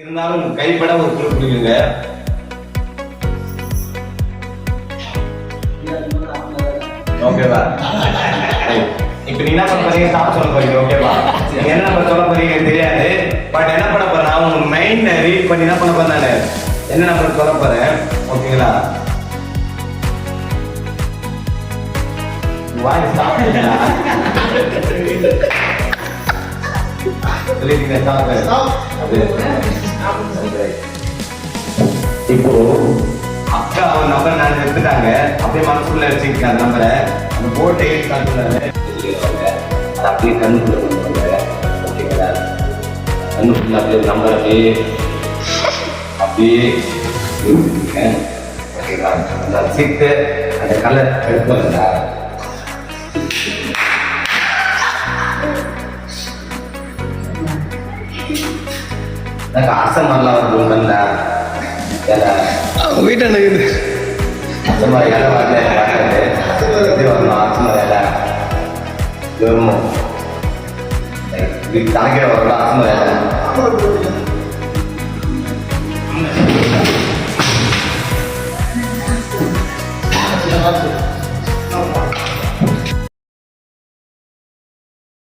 இருந்தாலும் கைப்பட ஒரு குழு குடிக்குங்க. ஓகேவா? இப்ப நீ என்ன பண்ண போறீங்க? ஸ்டாப் சொல்ல போறீங்க. ஓகேவா? நீங்க என்ன சொல்ல போறீங்க தெரியாது. பட் என்ன பண்ண போறேன், நான் உங்க மைண்ட் ரீட் பண்ணி என்ன பண்ண போறேன், நான் என்ன நம்பர் சொல்ல போறேன். ஓகேங்களா? வாய் ஸ்டாப் பண்ணுங்க. சொல்லிட்டீங்க ஸ்டாப். இப்போ அக்கா ஒரு நம்பர் நான் எடுத்துட்டாங்க. அப்படியே மனசுக்குள்ள வச்சுக்க அந்த நம்பரை. அந்த போட்டை காட்டுறாங்க. அது அப்படியே கண்ணுக்குள்ள பண்ணுவாங்க. ஓகேங்களா? கண்ணுக்குள்ள அப்படியே நம்பர் அப்படியே ஓகேங்களா? அந்த சீட்டு அந்த கலர் எடுத்துவாங்க. எனக்கு ஆசை நல்லா இருக்கும் வந்தா வீட்டான அந்த மாதிரி இலை வரல இது வரணும். ஆசை மாதிரி இலை வரணும். இது தாங்கிற வரலாம். ஆசை மாதிரி இலை